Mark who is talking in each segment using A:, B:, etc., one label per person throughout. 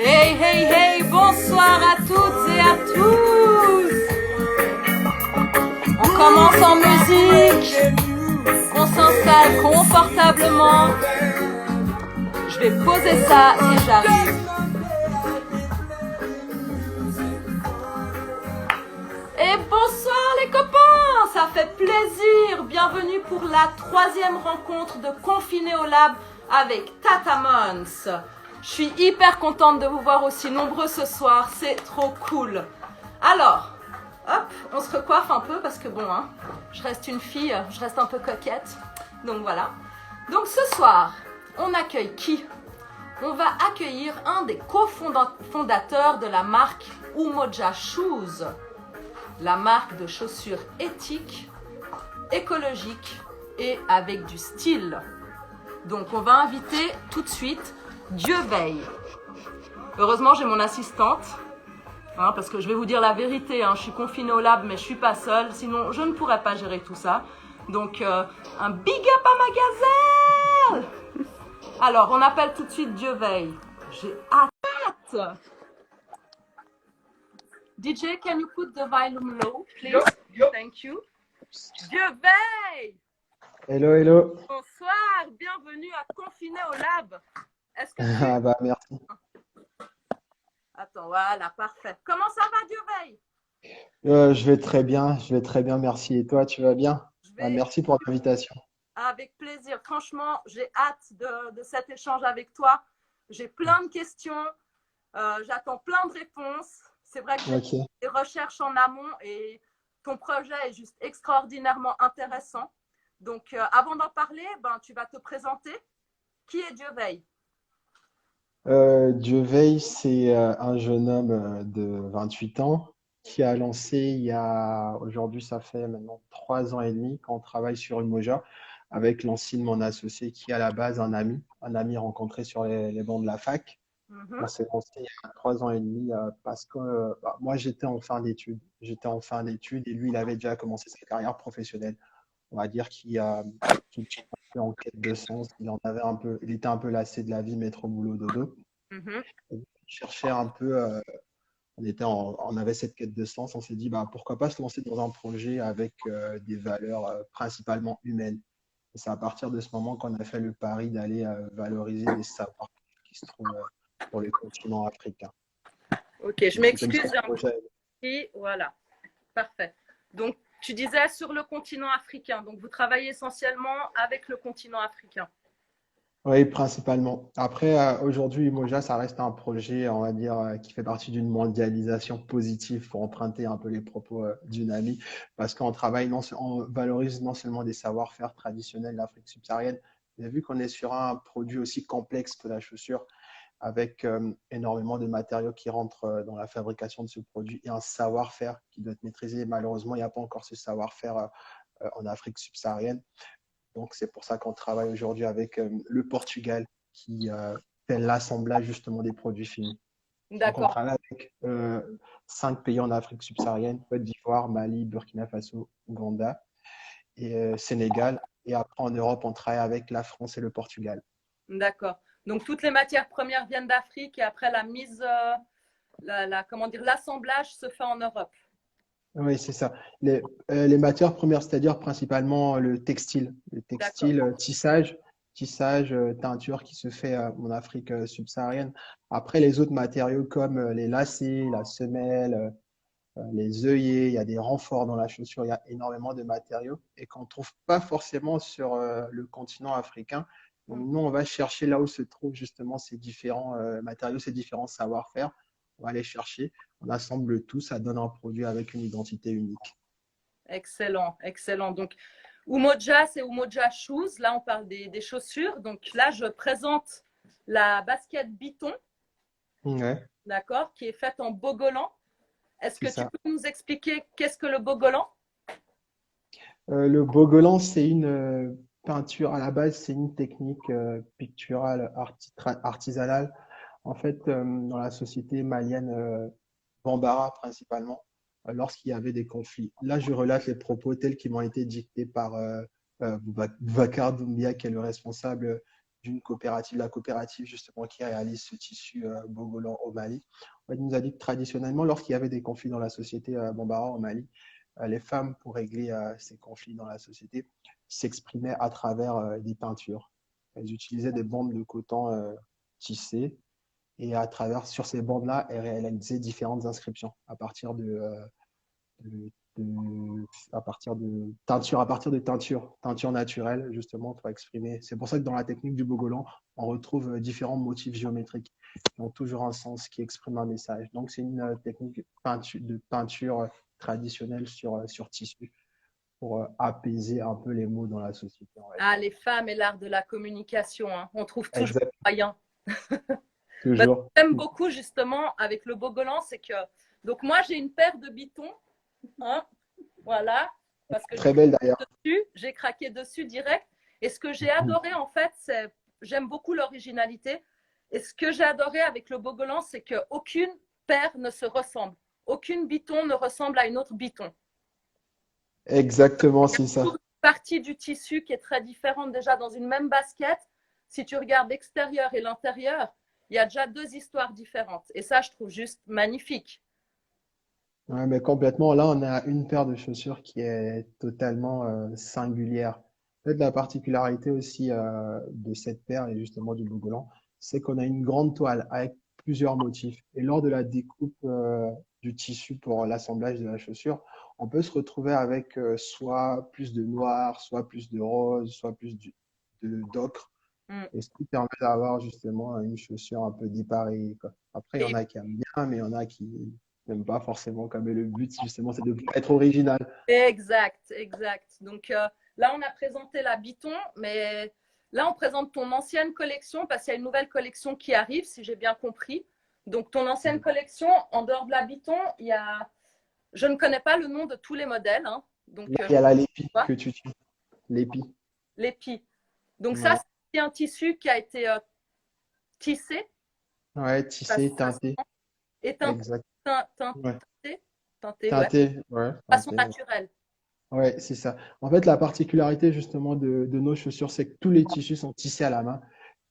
A: Hey, hey, hey, bonsoir à toutes et à tous. On commence en musique. On s'installe confortablement. Je vais poser ça et j'arrive. Et bonsoir les copains, ça fait plaisir. Bienvenue pour la 3e rencontre de Confiné au Lab avec Tata Mons. Je suis hyper contente de vous voir aussi nombreux ce soir, c'est trop cool. Alors, hop, on se recoiffe un peu parce que bon, hein, je reste une fille, je reste un peu coquette. Donc voilà. Donc ce soir, on accueille qui? On va accueillir un des cofondateurs de la marque Umoja Shoes. La marque de chaussures éthiques, écologiques et avec du style. Donc on va inviter tout de suite Dieu veille. Heureusement j'ai mon assistante, hein, parce que je vais vous dire la vérité, hein, je suis confinée au lab mais je suis pas seule, sinon je ne pourrais pas gérer tout ça. Donc un big up à Magazel. Alors on appelle tout de suite Dieu veille. J'ai hâte. DJ, can you put the volume low, please? Thank you. Dieu veille.
B: Hello, hello.
A: Bonsoir, bienvenue à Confiné au Lab. Est-ce que tu...
B: Ah bah merci.
A: Attends, voilà, parfait. Comment ça va, Dieu veille?
B: Je vais très bien, merci. Et toi, tu vas bien? Merci pour l'invitation.
A: Avec plaisir. Franchement, j'ai hâte de cet échange avec toi. J'ai plein de questions, j'attends plein de réponses. C'est vrai que j'ai des recherches en amont et ton projet est juste extraordinairement intéressant. Donc, avant d'en parler, tu vas te présenter. Qui est Dieu veille?
B: Dieu veille, c'est un jeune homme de 28 ans qui a lancé aujourd'hui, ça fait maintenant 3 ans et demi qu'on travaille sur Umoja avec Lancine, mon associé, qui est à la base un ami rencontré sur les bancs de la fac. On s'est lancé il y a 3 ans et demi parce que moi, j'étais en fin d'études. Et lui, il avait déjà commencé sa carrière professionnelle. On va dire qu'il était un peu en quête de sens. Il était un peu lassé de la vie, métro, boulot, dodo. Et il cherchait un peu, on avait cette quête de sens. On s'est dit, pourquoi pas se lancer dans un projet avec des valeurs principalement humaines. Et c'est à partir de ce moment qu'on a fait le pari d'aller valoriser les savoirs qui se trouvent sur le continent africain.
A: Ok, je m'excuse. Voilà, parfait. Donc, tu disais sur le continent africain. Donc, vous travaillez essentiellement avec le continent africain.
B: Oui, principalement. Après, aujourd'hui, Umoja, ça reste un projet, on va dire, qui fait partie d'une mondialisation positive pour emprunter un peu les propos d'une amie, parce qu'on on valorise non seulement des savoir-faire traditionnels d'Afrique subsaharienne, mais vu qu'on est sur un produit aussi complexe que la chaussure, avec énormément de matériaux qui rentrent dans la fabrication de ce produit et un savoir-faire qui doit être maîtrisé. Malheureusement, il n'y a pas encore ce savoir-faire en Afrique subsaharienne. Donc, c'est pour ça qu'on travaille aujourd'hui avec le Portugal qui fait l'assemblage justement des produits finis. Donc, on travaille avec 5 pays en Afrique subsaharienne, Côte d'Ivoire, Mali, Burkina Faso, Ouganda et Sénégal. Et après, en Europe, on travaille avec la France et le Portugal.
A: D'accord. Donc, toutes les matières premières viennent d'Afrique et après la mise, l'assemblage se fait en Europe.
B: Oui, c'est ça. Les matières premières, c'est-à-dire principalement le textile, tissage, teinture qui se fait en Afrique subsaharienne. Après, les autres matériaux comme les lacets, la semelle, les œillets, il y a des renforts dans la chaussure, il y a énormément de matériaux et qu'on ne trouve pas forcément sur le continent africain. Donc, nous, on va chercher là où se trouvent justement ces différents matériaux, ces différents savoir-faire. On va aller chercher, on assemble tout, ça donne un produit avec une identité unique.
A: Excellent, excellent. Donc, Umoja, c'est Umoja Shoes. Là, on parle des chaussures. Donc là, je présente la basket Biton,
B: Ouais,
A: d'accord, qui est faite en bogolan. Est-ce
B: c'est
A: que tu
B: ça.
A: peux nous expliquer qu'est-ce que le bogolan?
B: Le bogolan, c'est une peinture, à la base, c'est une technique picturale artisanale. En fait, dans la société malienne, Bambara principalement, lorsqu'il y avait des conflits. Là, je relate les propos tels qu'ils m'ont été dictés par Boubacar Doumbia, qui est le responsable d'une coopérative, la coopérative justement qui réalise ce tissu bogolan au Mali. En fait, il nous a dit que traditionnellement, lorsqu'il y avait des conflits dans la société Bambara au Mali, les femmes, pour régler ces conflits dans la société, s'exprimaient à travers des peintures. Elles utilisaient des bandes de coton tissées et à travers, sur ces bandes-là, elles réalisaient différentes inscriptions de, à partir de teintures naturelles, justement, pour exprimer. C'est pour ça que dans la technique du Bogolan, on retrouve différents motifs géométriques qui ont toujours un sens, qui expriment un message. Donc, c'est une technique de peinture traditionnelle sur tissu pour apaiser un peu les mots dans la société, on va
A: Ah,
B: dire.
A: les femmes et l'art de la communication, hein. On trouve toujours
B: Exact,
A: moyen. Bah,
B: toujours.
A: j'aime beaucoup justement avec le bogolan, c'est que donc moi j'ai une paire de bitons, hein, voilà, parce que
B: Très belle d'ailleurs.
A: j'ai craqué dessus direct. Et ce que j'ai adoré en fait, c'est j'aime beaucoup l'originalité. Et ce que j'ai adoré avec le bogolan, c'est qu'aucune paire ne se ressemble, aucune biton ne ressemble à une autre biton.
B: Exactement,
A: Il y a
B: c'est
A: toujours
B: ça.
A: une partie du tissu qui est très différente déjà dans une même basket. Si tu regardes l'extérieur et l'intérieur, il y a déjà deux histoires différentes. Et ça, je trouve juste magnifique.
B: Ouais, mais complètement. Là, on a une paire de chaussures qui est totalement singulière. En fait, la particularité aussi de cette paire et justement du Bogolan, c'est qu'on a une grande toile avec plusieurs motifs. Et lors de la découpe du tissu pour l'assemblage de la chaussure, on peut se retrouver avec soit plus de noir, soit plus de rose, soit plus d'ocre.
A: Mm.
B: Et ce qui permet d'avoir justement une chaussure un peu dépareillée, quoi. Après, il y en
A: Et
B: a qui aiment bien, mais il y en a qui n'aiment pas forcément. Comme le but, justement, c'est de ne pas être original.
A: exact, exact. Donc là, on a présenté la Biton, mais là, on présente ton ancienne collection parce qu'il y a une nouvelle collection qui arrive, si j'ai bien compris. Donc, ton ancienne collection, en dehors de la Biton, il y a. Je ne connais pas le nom de tous les modèles, hein.
B: Là,
A: Donc,
B: il y a la lépi
A: vois,
B: que tu utilises. Lépi.
A: l'épi. Donc, ça,
B: Ouais,
A: c'est un tissu qui a été tissé
B: ouais,
A: de
B: tissé, teinté.
A: façon, et
B: Exact. Ouais.
A: teinté, teinté, ouais, de
B: Teinté, ouais,
A: façon
B: teinté.
A: naturelle.
B: Ouais, c'est ça. En fait, la particularité justement de nos chaussures, c'est que tous les tissus sont tissés à la main.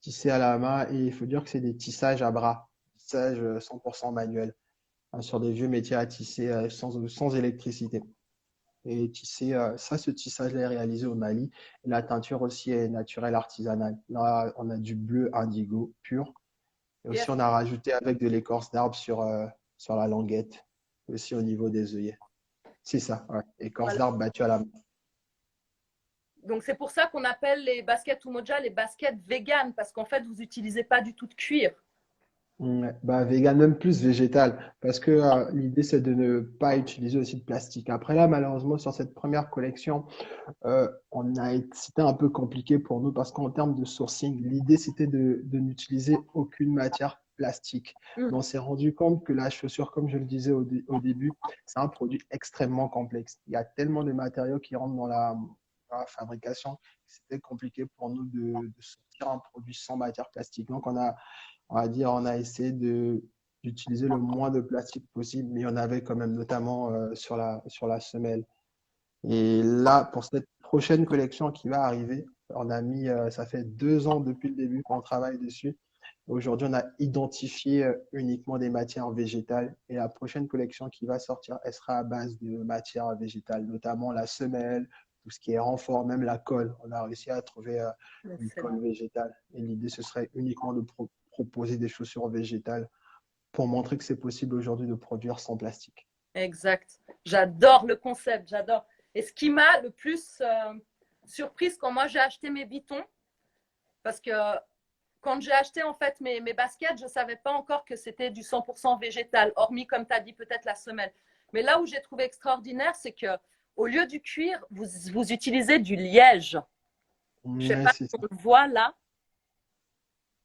B: Tissés à la main, et il faut dire que c'est des tissages à bras. Tissage 100% manuel, hein, sur des vieux métiers à tisser sans électricité. Et tisser, ça, ce tissage-là est réalisé au Mali. Et la teinture aussi est naturelle, artisanale. Là, on a du bleu indigo pur. Et
A: Et
B: aussi, on a rajouté avec de l'écorce d'arbre sur la languette, aussi au niveau des œillets. C'est ça, ouais. Écorce
A: voilà.
B: d'arbre battue à la main.
A: Donc, c'est pour ça qu'on appelle les baskets Umoja les baskets véganes, parce qu'en fait, vous n'utilisez pas du tout de cuir.
B: Ouais, bah, vegan, même plus végétal, parce que l'idée, c'est de ne pas utiliser aussi de plastique. Après là, malheureusement, sur cette première collection, c'était un peu compliqué pour nous parce qu'en termes de sourcing, l'idée c'était de n'utiliser aucune matière plastique.
A: Mm.
B: Mais on s'est rendu compte que la chaussure, comme je le disais au début, c'est un produit extrêmement complexe. Il y a tellement de matériaux qui rentrent dans la fabrication que c'était compliqué pour nous de sortir un produit sans matière plastique. Donc on va dire, on a essayé d'utiliser le moins de plastique possible, mais il y en avait quand même, notamment sur la semelle. Et là, pour cette prochaine collection qui va arriver, ça fait 2 ans depuis le début qu'on travaille dessus. Aujourd'hui, on a identifié uniquement des matières végétales et la prochaine collection qui va sortir, elle sera à base de matières végétales, notamment la semelle, tout ce qui est renfort, même la colle. On a réussi à trouver une colle
A: Excellent.
B: végétale. Et l'idée, ce serait uniquement de proposer des chaussures végétales pour montrer que c'est possible aujourd'hui de produire sans plastique.
A: Exact. J'adore le concept, j'adore. Et ce qui m'a le plus surprise quand moi j'ai acheté mes bitons, parce que quand j'ai acheté en fait mes baskets, je ne savais pas encore que c'était du 100% végétal, hormis comme tu as dit peut-être la semelle. Mais là où j'ai trouvé extraordinaire, c'est que au lieu du cuir, vous utilisez du liège. Je sais
B: Ouais,
A: pas
B: c'est
A: si
B: ça.
A: on le voit là,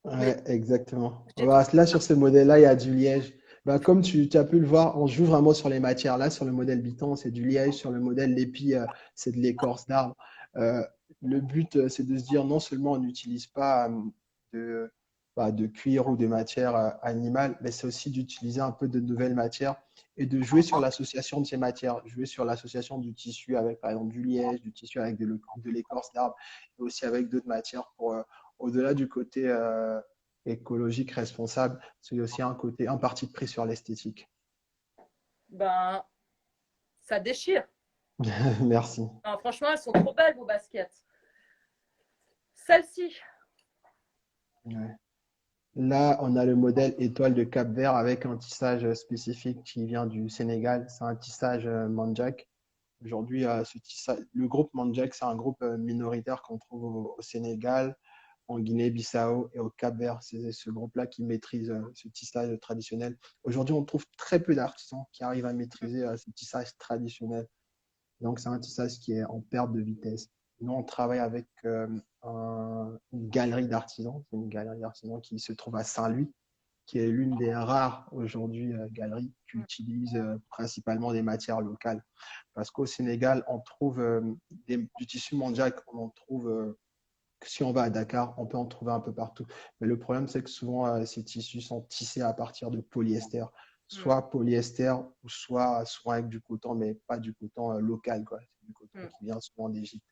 A: mais
B: Ouais, exactement.
A: j'ai trouvé.
B: Voilà, là, sur ce modèle-là, il y a du liège. Bah, comme tu as pu le voir, on joue vraiment sur les matières. Là, sur le modèle Biton, c'est du liège. Sur le modèle Lépi, c'est de l'écorce d'arbre. Euh, le but, c'est de se dire non seulement on n'utilise pas de, de cuir ou de matière animale, mais c'est aussi d'utiliser un peu de nouvelles matières et de jouer sur l'association de ces matières. Jouer sur l'association du tissu avec, par exemple, du liège, du tissu avec de l'écorce d'arbre, et aussi avec d'autres matières pour, au-delà du côté écologique responsable, c'est aussi un côté, un parti pris sur l'esthétique.
A: Ben, ça déchire.
B: Merci.
A: Non, franchement, elles sont trop belles, vos baskets. Celle-ci.
B: Ouais. Là, on a le modèle étoile de Cap-Vert avec un tissage spécifique qui vient du Sénégal. C'est un tissage Mandjak. Aujourd'hui, le groupe Mandjak, c'est un groupe minoritaire qu'on trouve au Sénégal, en Guinée-Bissau et au Cap-Vert. C'est ce groupe-là qui maîtrise ce tissage traditionnel. Aujourd'hui, on trouve très peu d'artisans qui arrivent à maîtriser ce tissage traditionnel. Donc, c'est un tissage qui est en perte de vitesse. Nous, on travaille avec une galerie d'artisans. C'est une galerie d'artisans qui se trouve à Saint-Louis, qui est l'une des rares aujourd'hui galeries qui utilise principalement des matières locales. Parce qu'au Sénégal, on trouve du tissu mandjak, on en trouve, si on va à Dakar, on peut en trouver un peu partout. Mais le problème, c'est que souvent, ces tissus sont tissés à partir de polyester.
A: Mm,
B: Soit polyester, ou soit avec du coton, mais pas du coton local, quoi. C'est du coton
A: mm.
B: qui vient souvent d'Égypte.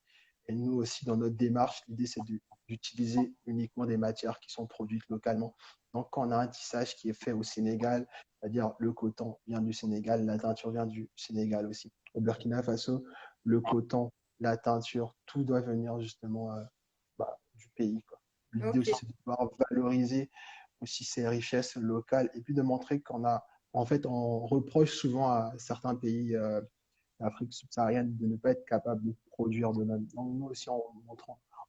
B: Et nous aussi, dans notre démarche, l'idée, c'est d'utiliser uniquement des matières qui sont produites localement. Donc, quand on a un tissage qui est fait au Sénégal, c'est-à-dire le coton vient du Sénégal, la teinture vient du Sénégal aussi. Au Burkina Faso, le coton, la teinture, tout doit venir justement du pays, quoi. L'idée
A: Ok.
B: aussi, c'est de pouvoir valoriser aussi ces richesses locales et puis de montrer qu'on a, en fait, on reproche souvent à certains pays d'Afrique subsaharienne de ne pas être capable de produire de même. Donc, nous aussi,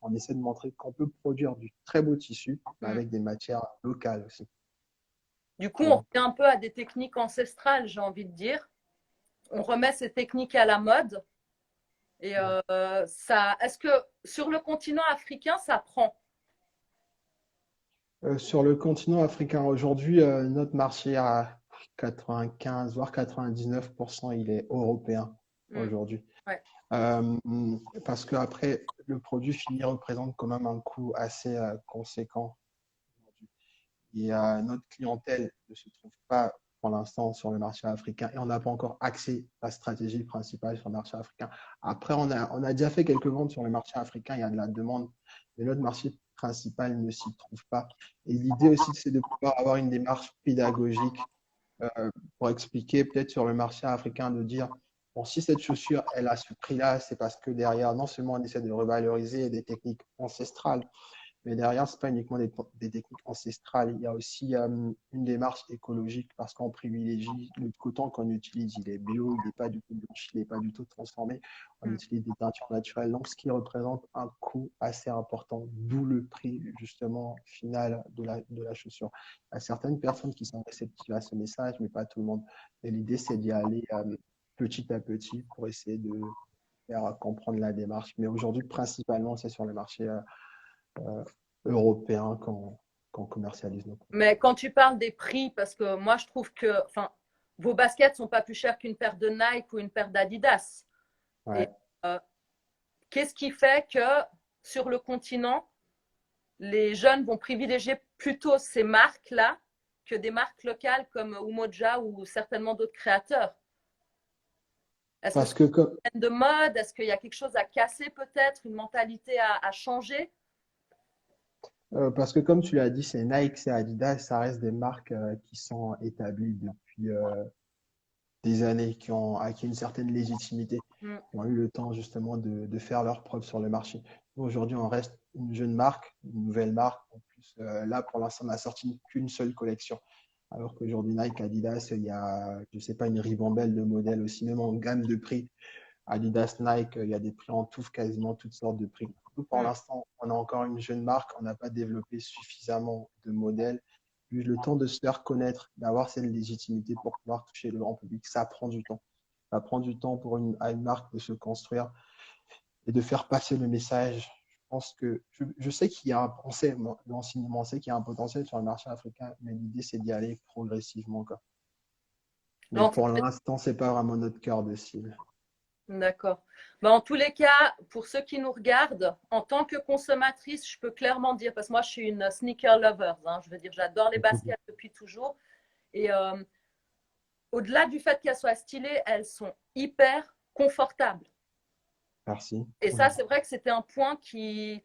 B: on essaie de montrer qu'on peut produire du très beau tissu, mais
A: Mm.
B: avec des matières locales aussi.
A: Du coup, on
B: Voilà.
A: revient un peu à des techniques ancestrales, j'ai envie de dire. On remet ces techniques à la mode. Et ça, est-ce que sur le continent africain, ça prend?
B: Sur le continent africain aujourd'hui, notre marché à 95 voire 99%, il est européen
A: Mm.
B: aujourd'hui.
A: Ouais.
B: Euh, Parce qu'après, le produit fini représente quand même un coût assez conséquent. Et notre clientèle ne se trouve pas pour l'instant sur le marché africain et on n'a pas encore axé la stratégie principale sur le marché africain. Après, on a déjà fait quelques ventes sur le marché africain, il y a de la demande, mais notre marché principal ne s'y trouve pas. Et l'idée aussi, c'est de pouvoir avoir une démarche pédagogique pour expliquer peut-être sur le marché africain, de dire, bon, si cette chaussure, elle a ce prix-là, c'est parce que derrière, non seulement on essaie de revaloriser des techniques ancestrales, mais derrière, ce n'est pas uniquement des techniques ancestrales. Il y a aussi une démarche écologique parce qu'on privilégie le coton qu'on utilise. Il est bio, il n'est pas du tout blanchi, il n'est pas du tout transformé. On
A: Mm.
B: utilise des teintures naturelles, donc ce qui représente un coût assez important, d'où le prix justement final de la chaussure. Il y a certaines personnes qui sont réceptives à ce message, mais pas tout le monde. Et l'idée, c'est d'y aller petit à petit pour essayer de faire comprendre la démarche. Mais aujourd'hui, principalement, c'est sur le marché euh, européen qu'on commercialise nos produits.
A: Mais quand tu parles des prix, parce que moi, je trouve que enfin, vos baskets sont pas plus chères qu'une paire de Nike ou une paire d'Adidas. Et
B: Ouais.
A: euh, qu'est-ce qui fait que sur le continent, les jeunes vont privilégier plutôt ces marques-là que des marques locales comme Umoja ou certainement d'autres créateurs? Est-ce que c'est
B: Parce que, comme,
A: une trend de mode? Est-ce qu'il y a quelque chose à casser peut-être? Une mentalité à changer?
B: parce que comme tu l'as dit, c'est Nike, c'est Adidas, ça reste des marques qui sont établies depuis des années, qui ont acquis une certaine légitimité,
A: Mm,
B: qui ont eu le temps justement de faire leurs preuves sur le marché. Nous, aujourd'hui, on reste une jeune marque, une nouvelle marque. En plus, là, pour l'instant, on n'a sorti qu'une seule collection. Alors qu'aujourd'hui, Nike, Adidas, il y a, je sais pas, une ribambelle de modèles aussi, même en gamme de prix. Adidas, Nike, il y a des prix en tout, quasiment toutes sortes de prix. Nous, pour
A: mm.
B: l'instant, on a encore une jeune marque, on n'a pas développé suffisamment de modèles. Eu le temps de se faire connaître, d'avoir cette légitimité pour pouvoir toucher le grand public, ça prend du temps. Ça prend du temps à une marque de se construire et de faire passer le message. Je pense que je sais qu'il y a l'enseignement sait qu'il y a un potentiel sur le marché africain, mais l'idée c'est d'y aller progressivement, quoi. Mais pour l'instant, c'est pas vraiment notre cœur de cible.
A: D'accord. Ben, en tous les cas, pour ceux qui nous regardent, en tant que consommatrice, je peux clairement dire, parce que moi, je suis une sneaker lover, hein, je veux dire, j'adore les baskets depuis toujours. Et au-delà du fait qu'elles soient stylées, elles sont hyper confortables.
B: Merci.
A: Et ça, c'est vrai que c'était un point qui…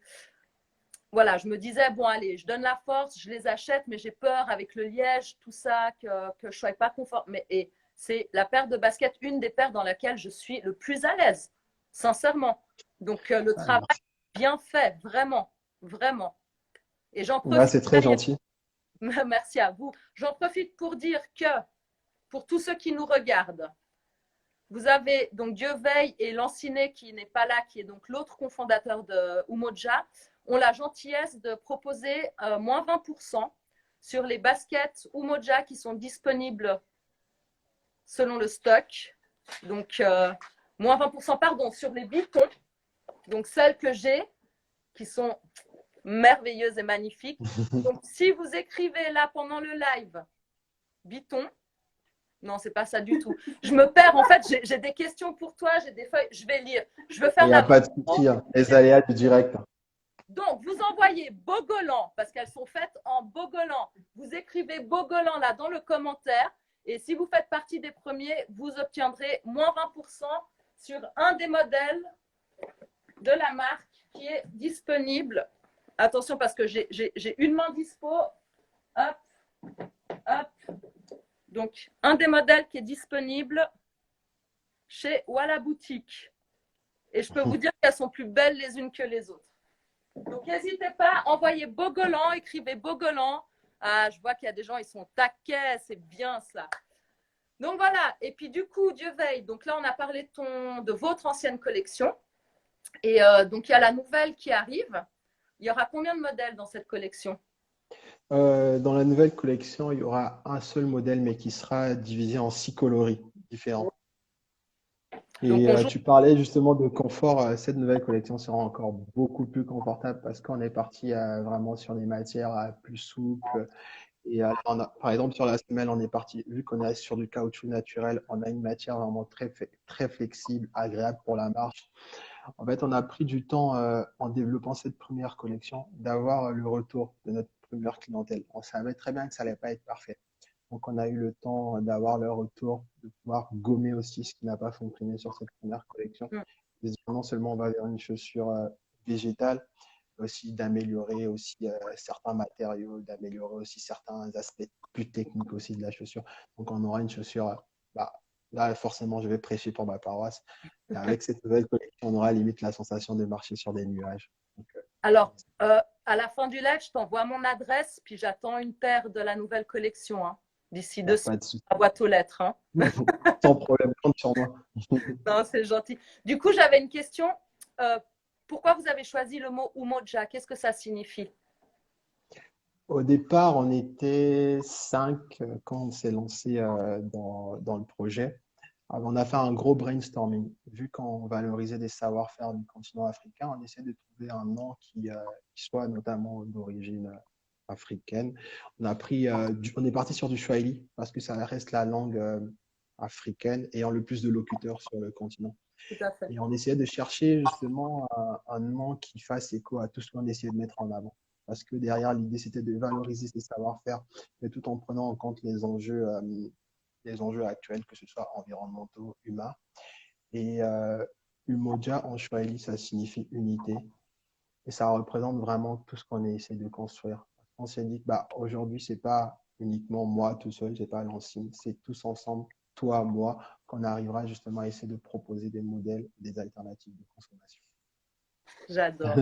A: Voilà, je me disais, bon, allez, je donne la force, je les achète, mais j'ai peur avec le liège, tout ça, que je ne sois pas confort. Mais et c'est la paire de baskets, une des paires dans laquelle je suis le plus à l'aise, sincèrement. Donc, le travail bien fait, vraiment, vraiment. Et j'en profite.
B: C'est très gentil.
A: Merci à vous. J'en profite pour dire que, pour tous ceux qui nous regardent, vous avez donc Dieu veille et Lanciné qui n'est pas là, qui est donc l'autre cofondateur de Umoja, ont la gentillesse de proposer moins 20% sur les baskets Umoja qui sont disponibles selon le stock. Donc, moins 20%, pardon, sur les bitons. Donc, celles que j'ai, qui sont merveilleuses et magnifiques. Donc, si vous écrivez là pendant le live, biton, non, c'est pas ça du tout. Je me perds. En fait, j'ai des questions pour toi, j'ai des feuilles. Je vais lire. Je veux faire.
B: Il n'y a pas de souci. Les aléas du direct.
A: Donc, vous envoyez Bogolan, parce qu'elles sont faites en Bogolan. Vous écrivez Bogolan là dans le commentaire. Et si vous faites partie des premiers, vous obtiendrez moins 20% sur un des modèles de la marque qui est disponible. Attention, parce que j'ai une main dispo. Hop, hop. Donc, un des modèles qui est disponible chez Walla Boutique. Et je peux vous dire qu'elles sont plus belles les unes que les autres. Donc, n'hésitez pas, envoyez Bogolan, écrivez Bogolan. Ah, je vois qu'il y a des gens, ils sont taquets, c'est bien ça. Donc, voilà. Et puis, du coup, Dieu veille. Donc, là, on a parlé de votre ancienne collection. Et donc, il y a la nouvelle qui arrive. Il y aura combien de modèles dans cette collection?
B: Dans la nouvelle collection, il y aura un seul modèle, mais qui sera divisé en 6 coloris différents. Et tu parlais justement de confort. Cette nouvelle collection sera encore beaucoup plus confortable parce qu'on est parti vraiment sur des matières plus souples. Et par exemple, sur la semelle, on est parti, vu qu'on est sur du caoutchouc naturel, on a une matière vraiment très flexible, agréable pour la marche. En fait, on a pris du temps en développant cette première collection d'avoir le retour de notre première clientèle. On savait très bien que ça n'allait pas être parfait. Donc, on a eu le temps d'avoir le retour, de pouvoir gommer aussi ce qui n'a pas fonctionné sur cette première collection. Et non seulement on va vers une chaussure végétale, mais aussi d'améliorer aussi certains matériaux, d'améliorer aussi certains aspects plus techniques aussi de la chaussure. Donc, on aura une chaussure, là, forcément, je vais prêcher pour ma paroisse. Et avec cette nouvelle collection, on aura limite la sensation de marcher sur des nuages. Donc,
A: alors, à la fin du live, je t'envoie mon adresse, puis j'attends une paire de la nouvelle collection. Hein. D'ici 2 semaines, la boîte aux lettres. Hein.
B: Sans problème, compte sur moi.
A: Non, c'est gentil. Du coup, j'avais une question. Pourquoi vous avez choisi le mot Umoja? Qu'est-ce que ça signifie?
B: Au départ, on était 5 quand on s'est lancé dans le projet. Alors, on a fait un gros brainstorming. Vu qu'on valorisait des savoir-faire du continent africain, on essaie de trouver un nom qui soit notamment d'origine africaine. On est parti sur du Swahili parce que ça reste la langue africaine ayant le plus de locuteurs sur le continent.
A: Tout à fait.
B: Et on essayait de chercher justement un nom qui fasse écho à tout ce qu'on essayait de mettre en avant. Parce que derrière, l'idée, c'était de valoriser ces savoir-faire, mais tout en prenant en compte les enjeux actuels, que ce soit environnementaux, humains. Et Umoja en Swahili, ça signifie unité. Et ça représente vraiment tout ce qu'on essaie de construire. On s'est dit que aujourd'hui, ce n'est pas uniquement moi tout seul, ce n'est pas l'ancien, c'est tous ensemble, toi, moi, qu'on arrivera justement à essayer de proposer des modèles, des alternatives de consommation.
A: J'adore.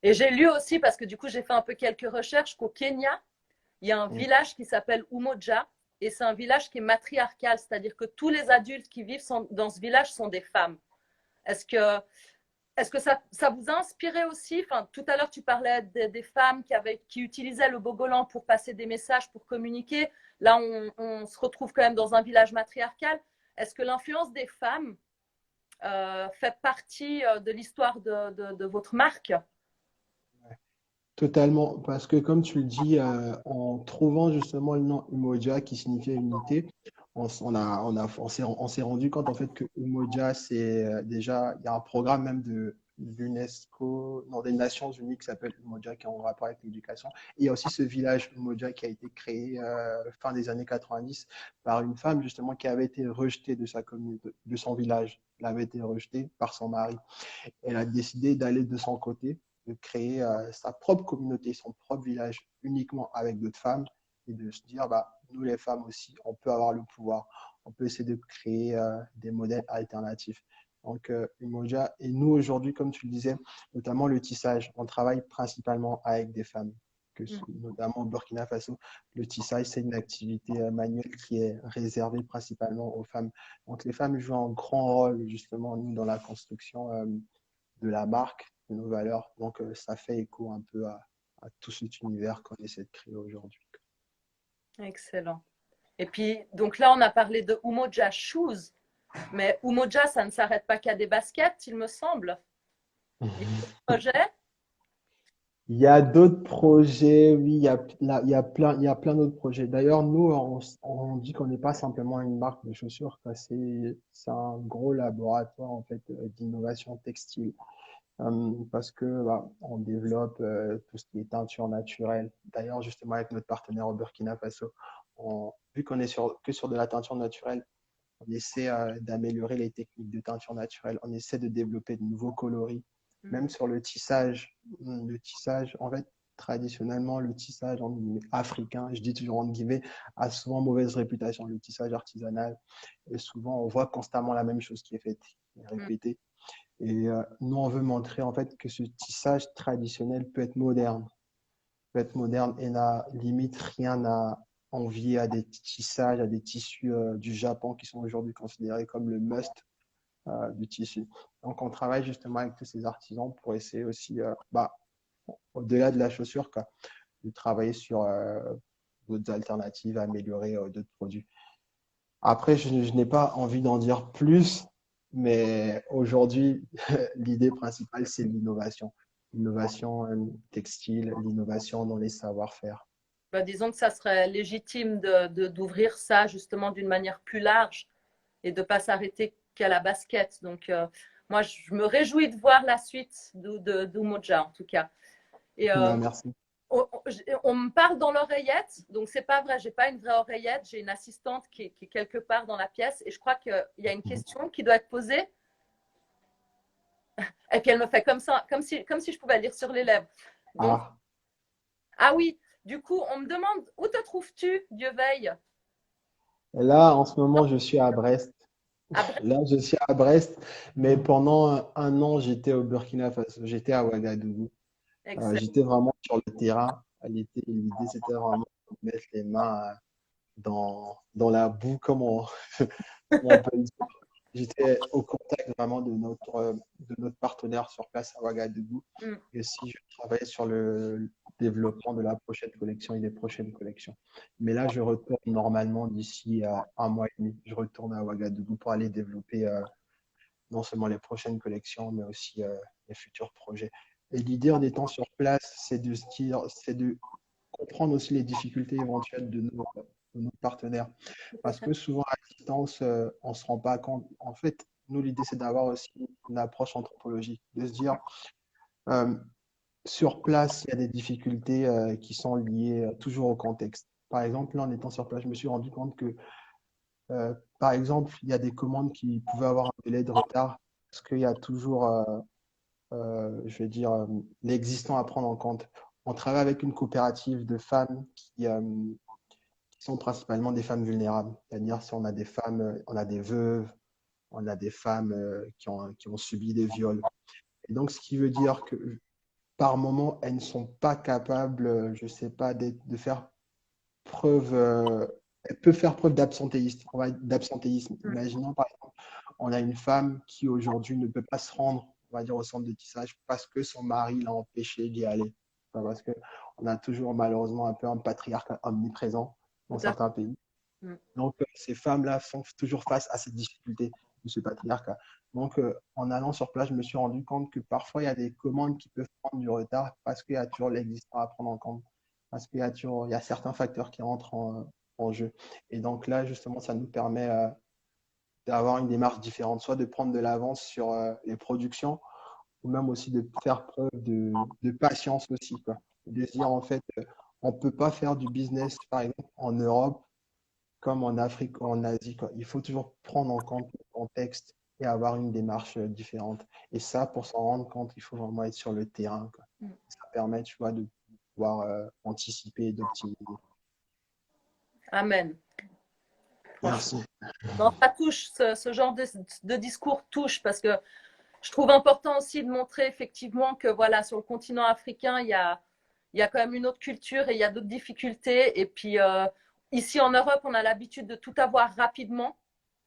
A: Et j'ai lu aussi, parce que du coup, j'ai fait un peu quelques recherches, qu'au Kenya, il y a un village qui s'appelle Umoja, et c'est un village qui est matriarcal, c'est-à-dire que tous les adultes qui vivent dans ce village sont des femmes. Est-ce que ça vous a inspiré aussi? Enfin, tout à l'heure, tu parlais des femmes qui utilisaient le bogolan pour passer des messages, pour communiquer. Là, on se retrouve quand même dans un village matriarcal. est-ce que l'influence des femmes fait partie de l'histoire de votre marque?
B: Totalement, parce que comme tu le dis, en trouvant justement le nom Umoja qui signifiait unité, on s'est rendu compte en fait que Umoja, c'est déjà, il y a un programme même de l'UNESCO, non, des Nations Unies qui s'appelle Umoja, qui est en rapport avec l'éducation. Et il y a aussi ce village Umoja qui a été créé fin des années 90 par une femme justement qui avait été rejetée de sa communauté, de son village. Elle avait été rejetée par son mari. Elle a décidé d'aller de son côté, de créer sa propre communauté, son propre village, uniquement avec d'autres femmes, et de se dire, bah, nous les femmes aussi, on peut avoir le pouvoir, on peut essayer de créer des modèles alternatifs. Donc, Umoja, et nous aujourd'hui, comme tu le disais, notamment le tissage, on travaille principalement avec des femmes, notamment au Burkina Faso. Le tissage, c'est une activité manuelle qui est réservée principalement aux femmes. Donc, les femmes jouent un grand rôle, justement, nous, dans la construction de la marque, de nos valeurs. Donc, ça fait écho un peu à tout cet univers qu'on essaie de créer aujourd'hui.
A: Excellent. Et puis, donc là, on a parlé de Umoja Shoes, mais Umoja, ça ne s'arrête pas qu'à des baskets, il me semble. Il y a d'autres projets?
B: Il y a d'autres projets, oui, il y a plein d'autres projets. D'ailleurs, nous, on dit qu'on n'est pas simplement une marque de chaussures, quoi. C'est un gros laboratoire en fait d'innovation textile. Parce que bah, on développe tout ce qui est teinture naturelle. D'ailleurs, justement, avec notre partenaire au Burkina Faso, vu qu'on est que sur de la teinture naturelle, on essaie d'améliorer les techniques de teinture naturelle. On essaie de développer de nouveaux coloris. Même sur le tissage, en fait, traditionnellement, le tissage africain, je dis toujours entre guillemets, a souvent mauvaise réputation. Le tissage artisanal, et souvent, on voit constamment la même chose qui est faite, qui est répétée. Et nous, on veut montrer en fait que ce tissage traditionnel peut être moderne et n'a limite rien à envier à des tissages, à des tissus du Japon qui sont aujourd'hui considérés comme le must du tissu. Donc, on travaille justement avec tous ces artisans pour essayer aussi, bah, au-delà de la chaussure, quoi, de travailler sur d'autres alternatives, améliorer d'autres produits. Après, je n'ai pas envie d'en dire plus, mais aujourd'hui, l'idée principale, c'est l'innovation. L'innovation textile, l'innovation dans les savoir-faire.
A: Bah, disons que ça serait légitime d'ouvrir ça justement d'une manière plus large et de ne pas s'arrêter qu'à la basket. Donc, moi, je me réjouis de voir la suite d'Umoja, en tout cas. Et
B: Non, merci.
A: on me parle dans l'oreillette, donc c'est pas vrai, j'ai pas une vraie oreillette, j'ai une assistante qui est quelque part dans la pièce et je crois qu'il y a une question qui doit être posée et puis elle me fait comme ça, comme si je pouvais lire sur les lèvres. Donc,
B: Ah,
A: ah oui, du coup, on me demande où te trouves-tu, Dieu veille?
B: là, en ce moment, je suis à Brest.
A: À Brest.
B: Là, je suis à Brest, mais pendant un an, j'étais au Burkina Faso, j'étais à Ouagadougou.
A: Excellent.
B: J'étais vraiment sur le terrain. L'idée, c'était vraiment de mettre les mains dans la boue, comme on peut le dire. J'étais au contact vraiment de notre partenaire sur place à Ouagadougou.
A: Mm.
B: Et aussi, je travaillais sur le développement de la prochaine collection et des prochaines collections. Mais là, je retourne normalement d'ici un mois et demi. Je retourne à Ouagadougou pour aller développer non seulement les prochaines collections, mais aussi les futurs projets. Et l'idée en étant sur place, c'est de comprendre aussi les difficultés éventuelles de nos partenaires. Parce que souvent, à distance, on ne se rend pas compte. En fait, nous, l'idée, c'est d'avoir aussi une approche anthropologique, de se dire, euh, sur place, il y a des difficultés qui sont liées toujours au contexte. Par exemple, là, en étant sur place, je me suis rendu compte que, par exemple, il y a des commandes qui pouvaient avoir un délai de retard parce qu'il y a toujours, je vais dire, l'existant à prendre en compte. On travaille avec une coopérative de femmes qui sont principalement des femmes vulnérables. C'est-à-dire si on a des femmes, on a des veuves, on a des femmes qui ont subi des viols. Et donc, ce qui veut dire que par moment, elles ne sont pas capables, je ne sais pas, de faire preuve, elles peuvent faire preuve d'absentéisme.
A: Mm.
B: Imaginons, par exemple, on a une femme qui aujourd'hui ne peut pas se rendre, on va dire, au centre de tissage parce que son mari l'a empêché d'y aller. Parce qu'on a toujours malheureusement un peu un patriarcat omniprésent dans
A: Tout à fait.
B: certains pays.
A: Mm.
B: Donc, ces femmes-là sont toujours face à cette difficulté de ce patriarcat. Donc, en allant sur place, je me suis rendu compte que parfois, il y a des commandes qui peuvent prendre du retard parce qu'il y a toujours l'existant à prendre en compte, parce il y a certains facteurs qui rentrent en jeu. Et donc là, justement, ça nous permet d'avoir une démarche différente, soit de prendre de l'avance sur les productions, ou même aussi de faire preuve de patience aussi, quoi. De se dire, en fait, on ne peut pas faire du business, par exemple, en Europe comme en Afrique ou en Asie, quoi. Il faut toujours prendre en compte le contexte et avoir une démarche différente. Et ça, pour s'en rendre compte, il faut vraiment être sur le terrain, quoi.
A: Mm.
B: Ça permet, tu vois, de pouvoir anticiper et d'optimiser.
A: Amen. Franchement.
B: Merci.
A: Non, ça touche, ce genre de discours touche parce que je trouve important aussi de montrer effectivement que voilà, sur le continent africain, il y a quand même une autre culture et il y a d'autres difficultés. Et puis ici en Europe, on a l'habitude de tout avoir rapidement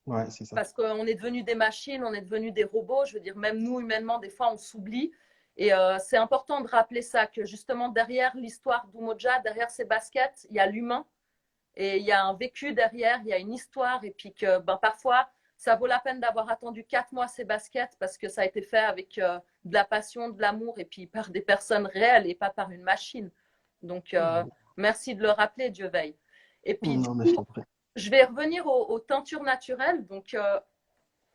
B: Ouais, c'est ça.
A: parce qu'on est devenu des machines, on est devenu des robots. Je veux dire, même nous, humainement, des fois, on s'oublie. Et c'est important de rappeler ça, que justement, derrière l'histoire d'Umoja, derrière ces baskets, il y a l'humain. Et il y a un vécu derrière, il y a une histoire. Et puis que ben, parfois, ça vaut la peine d'avoir attendu 4 mois ces baskets parce que ça a été fait avec de la passion, de l'amour et puis par des personnes réelles et pas par une machine. Donc, merci de le rappeler, Dieu veille. Et puis, du
B: Non, mais je
A: coup,
B: t'en prie.
A: je vais revenir aux teintures naturelles. Donc,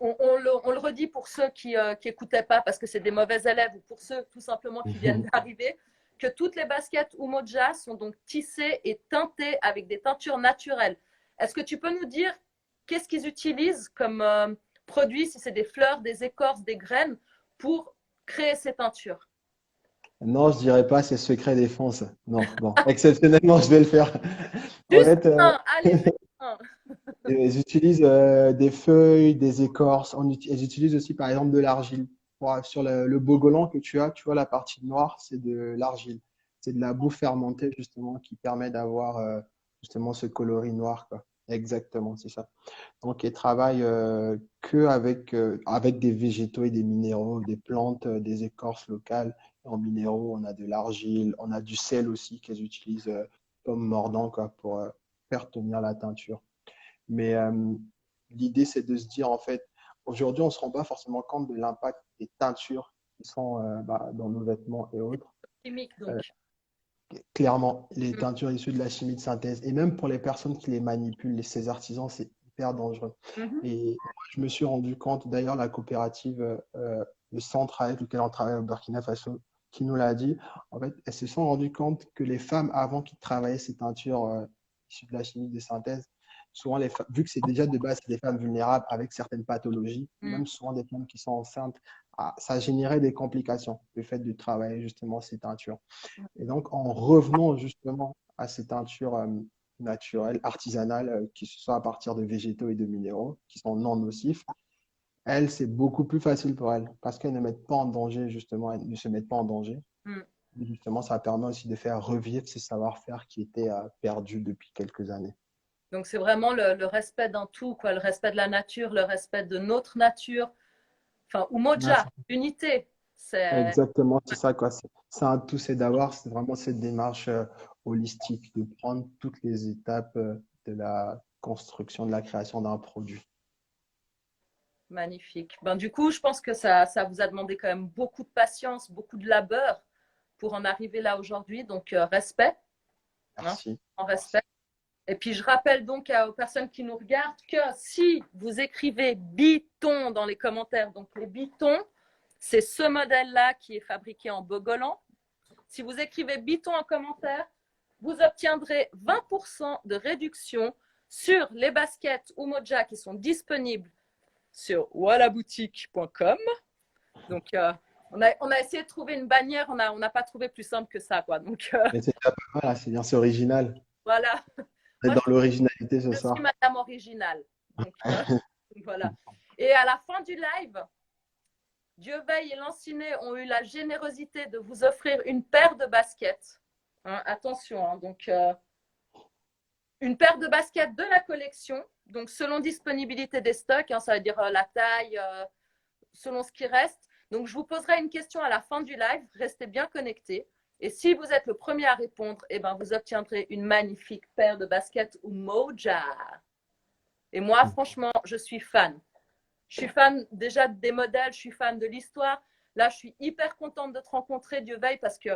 A: on le redit pour ceux qui n'écoutaient pas parce que c'est des mauvais élèves ou pour ceux tout simplement qui viennent d'arriver, que toutes les baskets Umoja sont donc tissées et teintées avec des teintures naturelles. Est-ce que tu peux nous dire qu'est-ce qu'ils utilisent comme produit, si c'est des fleurs, des écorces, des graines, pour créer ces teintures?
B: Non, je dirais pas, c'est secret défense. Non, bon, exceptionnellement, je vais le faire. En
A: Juste
B: fait,
A: un, allez, juste un.
B: ils utilisent des feuilles, des écorces. Ils utilisent aussi, par exemple, de l'argile. Sur le bogolan que tu vois, la partie noire, c'est de l'argile. C'est de la boue fermentée, justement, qui permet d'avoir justement ce coloris noir, quoi. Exactement, c'est ça. Donc, ils travaillent que avec des végétaux et des minéraux, des plantes, des écorces locales. En minéraux, on a de l'argile, on a du sel aussi qu'ils utilisent comme mordant, quoi, pour faire tenir la teinture. Mais l'idée, c'est de se dire, en fait, aujourd'hui, on ne se rend pas forcément compte de l'impact des teintures qui sont dans nos vêtements et autres.
A: Chimique,
B: Euh,
A: donc.
B: Clairement, les teintures issues de la chimie de synthèse, et même pour les personnes qui les manipulent, ces artisans, c'est hyper dangereux.
A: Mhm.
B: Et moi, je me suis rendu compte, d'ailleurs, la coopérative, le centre avec lequel on travaille au Burkina Faso, qui nous l'a dit, en fait, elles se sont rendues compte que les femmes, avant qu'ils travaillaient ces teintures issues de la chimie de synthèse, souvent, vu que c'est déjà de base des femmes vulnérables avec certaines pathologies,
A: Mm.
B: même souvent des femmes qui sont enceintes, ça générait des complications, le fait de travailler justement ces teintures. Et donc, en revenant justement à ces teintures naturelles, artisanales, qui sont à partir de végétaux et de minéraux, qui sont non nocifs, elles, c'est beaucoup plus facile pour elles parce qu'elles ne mettent pas en danger, justement, elles ne se mettent pas en danger.
A: Mm.
B: Et justement, ça permet aussi de faire revivre ces savoir-faire qui étaient perdus depuis quelques années.
A: Donc, c'est vraiment le respect dans tout, quoi, le respect de la nature, le respect de notre nature. Enfin,
B: Ouais,
A: Umoja, unité. C'est
B: exactement, c'est ça, quoi. C'est un tout, c'est vraiment cette démarche holistique, de prendre toutes les étapes de la construction, de la création d'un produit.
A: magnifique. Ben, du coup, je pense que ça vous a demandé quand même beaucoup de patience, beaucoup de labeur pour en arriver là aujourd'hui. Donc, respect, hein,
B: Merci.
A: en
B: Merci.
A: respect. Et puis, je rappelle donc aux personnes qui nous regardent que si vous écrivez Biton dans les commentaires, donc les Bitons, c'est ce modèle-là qui est fabriqué en Bogolan. Si vous écrivez Biton en commentaire, vous obtiendrez 20% de réduction sur les baskets Umoja qui sont disponibles sur wallaboutique.com. Donc, on a essayé de trouver une bannière, on n'a pas trouvé plus simple que ça, quoi. Donc,
B: Mais c'est déjà pas mal, hein, c'est bien, c'est original.
A: voilà.
B: On est
A: Moi,
B: dans l'originalité ce
A: je suis
B: soir.
A: Madame Originale. Donc, voilà. Et à la fin du live, Dieu veille et Lanciné ont eu la générosité de vous offrir une paire de baskets. Hein, attention, hein, donc une paire de baskets de la collection. Donc, selon disponibilité des stocks, hein, ça veut dire la taille, selon ce qui reste. Donc, je vous poserai une question à la fin du live. Restez bien connectés. Et si vous êtes le premier à répondre, eh ben, vous obtiendrez une magnifique paire de baskets Umoja. Et moi, franchement, je suis fan. Je suis fan déjà des modèles, je suis fan de l'histoire. Là, je suis hyper contente de te rencontrer, Dieu veille, parce que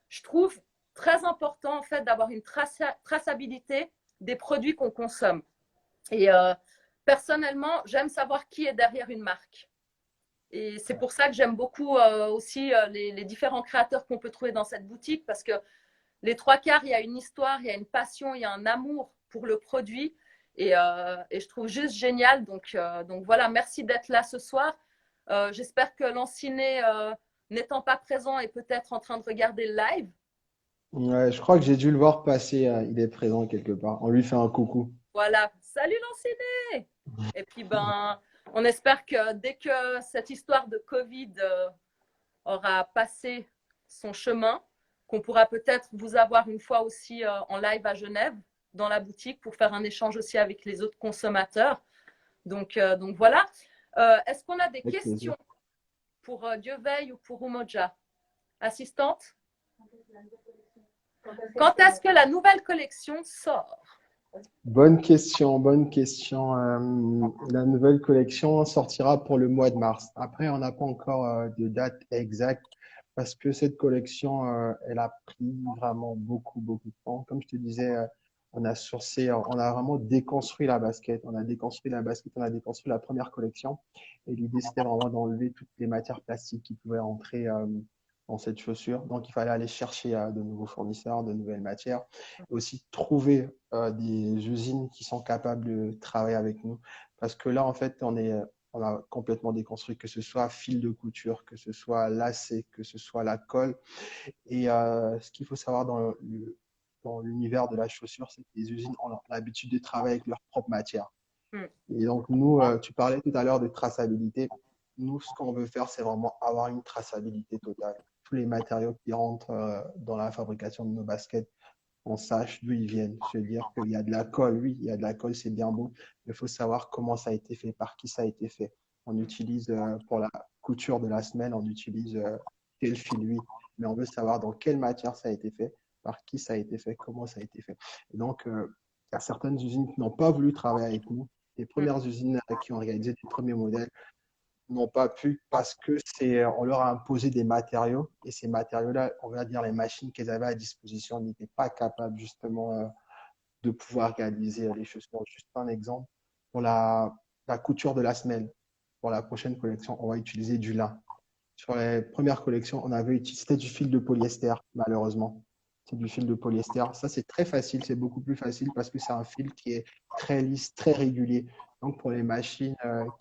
A: je trouve très important en fait d'avoir une traçabilité des produits qu'on consomme. Et personnellement, j'aime savoir qui est derrière une marque. Et c'est pour ça que j'aime beaucoup aussi les différents créateurs qu'on peut trouver dans cette boutique, parce que les trois quarts, il y a une histoire, il y a une passion, il y a un amour pour le produit. Et je trouve juste génial. Donc voilà, merci d'être là ce soir. J'espère que Lanciné, n'étant pas présent, est peut-être en train de regarder le live.
B: Ouais, je crois que j'ai dû le voir passer. Il est présent quelque part. On lui fait un coucou.
A: Voilà, salut Lanciné! Et puis, ben, on espère que dès que cette histoire de Covid aura passé son chemin, qu'on pourra peut-être vous avoir une fois aussi en live à Genève, dans la boutique, pour faire un échange aussi avec les autres consommateurs. Donc voilà. Est-ce qu'on a des
B: Avec plaisir.
A: questions pour Dieu veille ou pour Umoja? Assistante? Quand est-ce que la nouvelle collection sort?
B: Bonne question, bonne question. La nouvelle collection sortira pour le mois de mars. Après, on n'a pas encore de date exacte parce que cette collection, elle a pris vraiment beaucoup, beaucoup de temps. Comme je te disais, on a sourcé, on a vraiment déconstruit la basket. On a déconstruit la basket, on a déconstruit la première collection. Et l'idée, c'était vraiment d'enlever toutes les matières plastiques qui pouvaient entrer dans cette chaussure. Donc, il fallait aller chercher de nouveaux fournisseurs, de nouvelles matières, et aussi trouver des usines qui sont capables de travailler avec nous. Parce que là, en fait, on a complètement déconstruit, que ce soit fil de couture, que ce soit lacet, que ce soit la colle. Et ce qu'il faut savoir dans l'univers de la chaussure, c'est que les usines ont l'habitude de travailler avec leur propre matière.
A: Mm.
B: Et donc, nous, tu parlais tout à l'heure de traçabilité. Nous, ce qu'on veut faire, c'est vraiment avoir une traçabilité totale. Tous les matériaux qui rentrent dans la fabrication de nos baskets, on sache d'où ils viennent. Se dire qu'il y a de la colle, oui, il y a de la colle, c'est bien beau, mais il faut savoir comment ça a été fait, par qui ça a été fait. On utilise pour la couture de la semelle, on utilise quel fil, oui, mais on veut savoir dans quelle matière ça a été fait, par qui ça a été fait, comment ça a été fait. Et donc, il y a certaines usines qui n'ont pas voulu travailler avec nous. Les premières usines qui ont réalisé les premiers modèles n'ont pas pu parce que on leur a imposé des matériaux et ces matériaux-là, on va dire les machines qu'elles avaient à disposition n'étaient pas capables justement de pouvoir réaliser les chaussures. Juste un exemple, pour la couture de la semelle, pour la prochaine collection, on va utiliser du lin. Sur les premières collections, on avait utilisé c'était du fil de polyester, malheureusement. C'est du fil de polyester. Ça, c'est très facile, c'est beaucoup plus facile parce que c'est un fil qui est très lisse, très régulier. Donc, pour les machines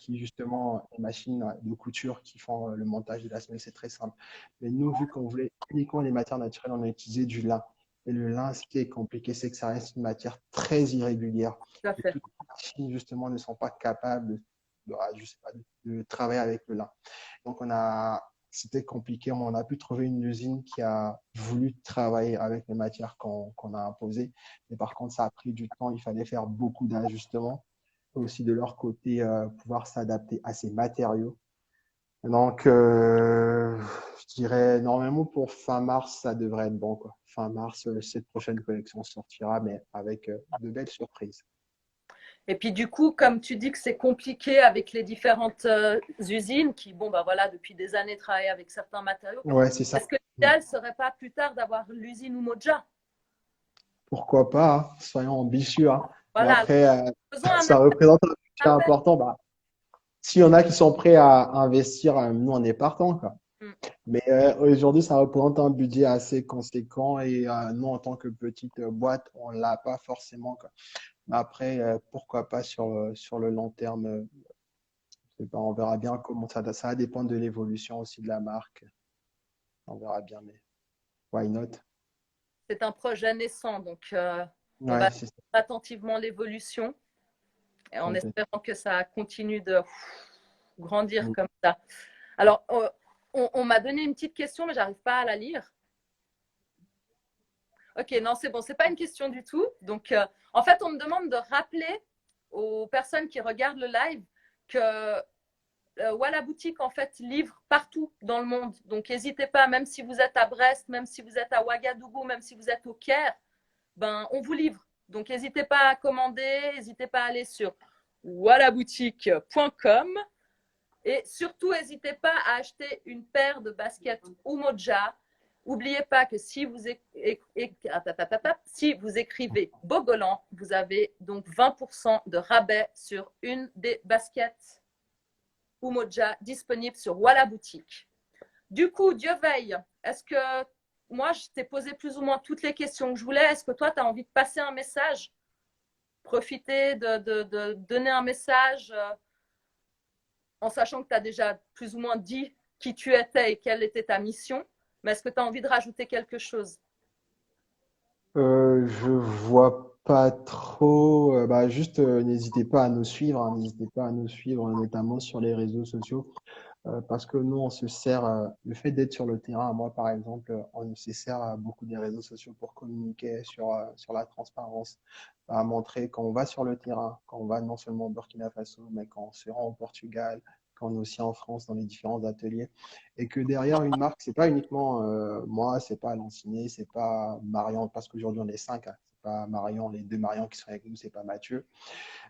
B: justement, les machines de couture qui font le montage de la semelle, c'est très simple. Mais nous, vu qu'on voulait uniquement les matières naturelles, on a utilisé du lin. Et le lin, ce qui est compliqué, c'est que ça reste une matière très irrégulière.
A: Tout à
B: Et
A: fait.
B: toutes les machines, justement, ne sont pas capables je sais pas, de travailler avec le lin. Donc, c'était compliqué. On a pu trouver une usine qui a voulu travailler avec les matières qu'on a imposées. Mais par contre, ça a pris du temps. Il fallait faire beaucoup d'ajustements. Aussi, de leur côté, pouvoir s'adapter à ces matériaux. Donc, je dirais, normalement, pour fin mars, ça devrait être bon, quoi. Fin mars, cette prochaine collection sortira, mais avec de belles surprises.
A: Et puis du coup, comme tu dis que c'est compliqué avec les différentes usines qui, bon, bah voilà, depuis des années travaillent avec certains matériaux,
B: Ouais, c'est ça.
A: est-ce que l'idéal serait pas plus tard d'avoir l'usine Umoja?
B: Pourquoi pas, hein. Soyons ambitieux, hein. Mais
A: Voilà,
B: après,
A: faisons un
B: ça représente un budget
A: appel.
B: important. Bah, s'il y en a qui sont prêts à investir, nous, on est partant, quoi.
A: Mm.
B: Mais aujourd'hui, ça représente un budget assez conséquent et nous, en tant que petite boîte, on ne l'a pas forcément, quoi. Mais après, pourquoi pas sur le long terme, je sais pas, on verra bien comment ça va dépendre de l'évolution aussi de la marque. On verra bien, mais why not?
A: C'est un projet naissant, donc on
B: Ouais,
A: va
B: c'est
A: suivre attentivement l'évolution et en
B: ça.
A: espérant que ça continue de grandir
B: Mm.
A: comme ça. Alors, on m'a donné une petite question, mais j'arrive pas à la lire. Ok, non, c'est bon, c'est pas une question du tout. Donc, en fait, on me demande de rappeler aux personnes qui regardent le live que Walla Boutique, en fait, livre partout dans le monde. Donc, n'hésitez pas, même si vous êtes à Brest, même si vous êtes à Ouagadougou, même si vous êtes au Caire, ben, on vous livre. Donc, n'hésitez pas à commander, n'hésitez pas à aller sur wallaboutique.com. Et surtout, n'hésitez pas à acheter une paire de baskets Umoja. N'oubliez pas que si vous écrivez Bogolan, vous avez donc 20% de rabais sur une des baskets Umoja disponibles sur Walla Boutique. Du coup, Dieu veille, est-ce que moi, je t'ai posé plus ou moins toutes les questions que je voulais. Est-ce que toi, tu as envie de passer un message? Profiter de donner un message en sachant que tu as déjà plus ou moins dit qui tu étais et quelle était ta mission. Mais est-ce que tu as envie de rajouter quelque chose?
B: Je vois pas trop. Juste, n'hésitez pas à nous suivre, hein, n'hésitez pas à nous suivre, notamment sur les réseaux sociaux, parce que nous, on se sert, le fait d'être sur le terrain, moi par exemple, on se sert beaucoup des réseaux sociaux pour communiquer sur la transparence, à montrer quand on va sur le terrain, quand on va non seulement au Burkina Faso, mais quand on se rend au Portugal, quand on est aussi en France dans les différents ateliers, et que derrière une marque, c'est pas uniquement moi, c'est pas Lanciné, c'est pas Marion, parce qu'aujourd'hui on est cinq, hein, c'est pas Marion, les deux Marion qui sont avec nous, c'est pas Mathieu,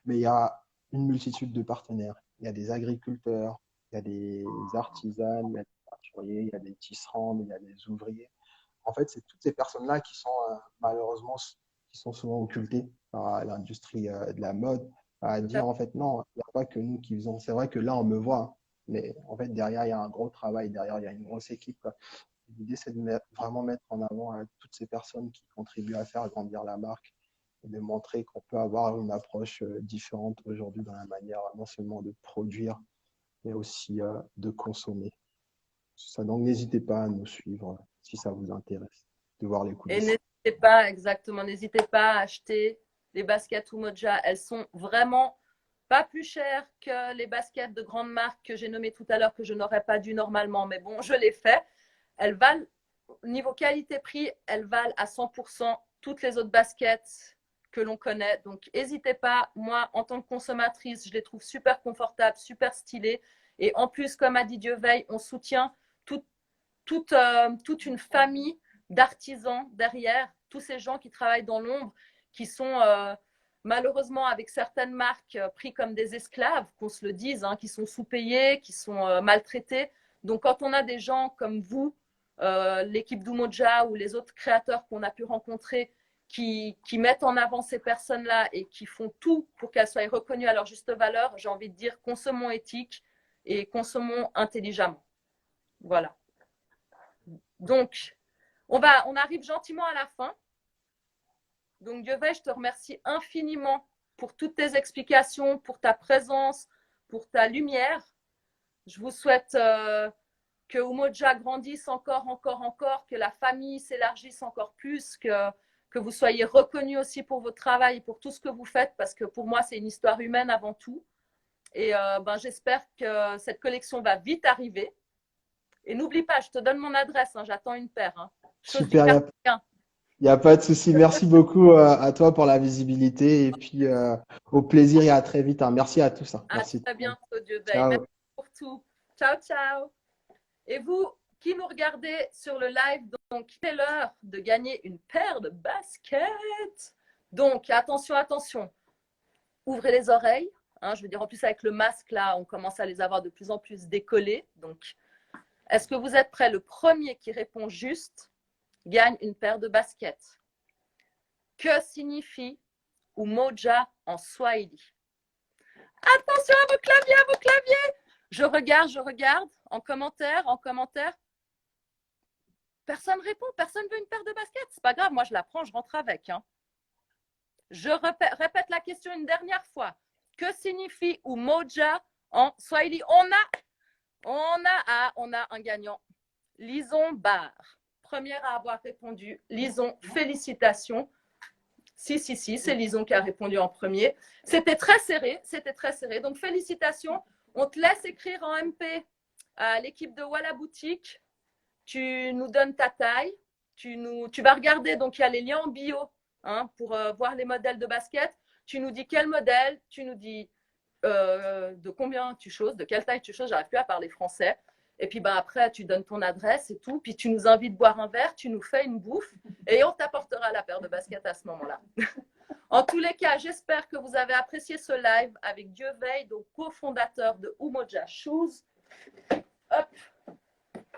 B: mais il y a une multitude de partenaires. Il y a des agriculteurs, il y a des artisans, il y a des parturiers, il y a des tisserands, il y a des ouvriers. En fait, c'est toutes ces personnes-là qui sont malheureusement qui sont souvent occultées par l'industrie de la mode, à dire en fait non, il n'y a pas que nous qui faisons. C'est vrai que là, on me voit, hein, mais en fait, derrière, il y a un gros travail, derrière, il y a une grosse équipe, quoi. L'idée, c'est de vraiment mettre en avant toutes ces personnes qui contribuent à faire grandir la marque et de montrer qu'on peut avoir une approche différente aujourd'hui dans la manière non seulement de produire, mais aussi de consommer. Ça, donc, n'hésitez pas à nous suivre si ça vous intéresse, de voir les
A: Et
B: coulisses.
A: n'hésitez pas, exactement, n'hésitez pas à acheter les baskets Umoja. Elles sont vraiment pas plus chères que les baskets de grandes marques que j'ai nommées tout à l'heure, que je n'aurais pas dû normalement, mais bon, je l'ai fait. Elles valent, niveau qualité-prix, elles valent à 100% toutes les autres baskets que l'on connaît. Donc, n'hésitez pas. Moi, en tant que consommatrice, je les trouve super confortables, super stylées. Et en plus, comme a dit Dieveil, on soutient toute une famille d'artisans derrière, tous ces gens qui travaillent dans l'ombre, qui sont malheureusement avec certaines marques pris comme des esclaves, qu'on se le dise, hein, qui sont sous-payés, qui sont maltraités. Donc quand on a des gens comme vous, l'équipe d'Umoja ou les autres créateurs qu'on a pu rencontrer, qui mettent en avant ces personnes-là et qui font tout pour qu'elles soient reconnues à leur juste valeur, j'ai envie de dire consommons éthique et consommons intelligemment. Voilà. Donc, on arrive gentiment à la fin. Donc, Dieveil, je te remercie infiniment pour toutes tes explications, pour ta présence, pour ta lumière. Je vous souhaite que Umoja grandisse encore, que la famille s'élargisse encore plus, que vous soyez reconnus aussi pour votre travail et pour tout ce que vous faites, parce que pour moi, c'est une histoire humaine avant tout. Et j'espère que cette collection va vite arriver. Et n'oublie pas, je te donne mon adresse, hein, j'attends une paire. Hein. Chose du
B: Super,
A: quotidien.
B: y a pas de souci. Merci beaucoup à toi pour la visibilité et puis au plaisir et à très vite, hein. Merci à tous, hein.
A: À
B: Merci.
A: très bientôt, Dieveil. Merci
B: Ciao.
A: pour tout. Ciao, ciao. Et vous qui nous regardez sur le live, donc c'est l'heure de gagner une paire de baskets. Donc attention, attention. Ouvrez les oreilles. Hein, je veux dire, en plus avec le masque là, on commence à les avoir de plus en plus décollés. Donc, est-ce que vous êtes prêts? Le premier qui répond juste gagne une paire de baskets. Que signifie Umoja en Swahili? Attention à vos claviers, à vos claviers. Je regarde. En commentaire. Personne répond, personne veut une paire de baskets. C'est pas grave, moi je la prends, je rentre avec. Hein. Je répète la question une dernière fois. Que signifie Umoja en Swahili? On a un gagnant. Lison Barre. Première à avoir répondu. Lison, félicitations. Si, c'est Lison qui a répondu en premier. C'était très serré. Donc, félicitations. On te laisse écrire en MP à l'équipe de Walla Boutique. Tu nous donnes ta taille. Tu vas regarder, donc il y a les liens en bio hein, pour voir les modèles de basket. Tu nous dis quel modèle, tu nous dis de combien tu choses, de quelle taille tu choses. J'arrive plus à parler français. Et puis après, tu donnes ton adresse et tout. Puis tu nous invites boire un verre, tu nous fais une bouffe et on t'apportera la paire de baskets à ce moment-là. En tous les cas, j'espère que vous avez apprécié ce live avec Dieu Veil, donc cofondateur de Umoja Shoes. Hop,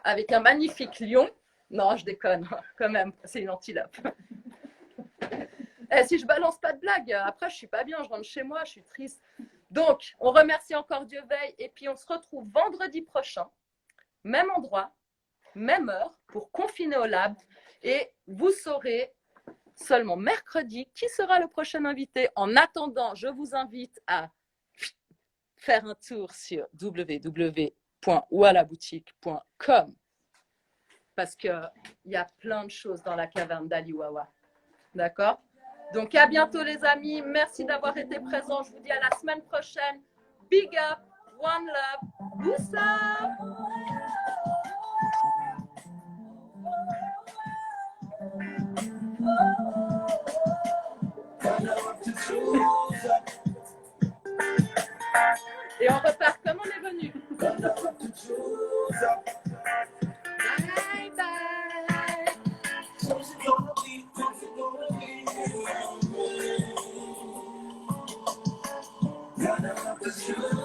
A: avec un magnifique lion. Non, je déconne, quand même, c'est une antilope. Eh, si je balance pas de blague, après je suis pas bien, je rentre chez moi, je suis triste. Donc, on remercie encore Dieu Veil et puis on se retrouve vendredi prochain, même endroit, même heure, pour Confiner au Lab. Et vous saurez seulement mercredi qui sera le prochain invité. En attendant, je vous invite à faire un tour sur www.wallaboutique.com parce qu'il y a plein de choses dans la caverne d'Aliwawa. D'accord? Donc, à bientôt les amis. Merci d'avoir été présents. Je vous dis à la semaine prochaine. Big up, one love, Boussa! Et on repart comme on est venu. Bye bye.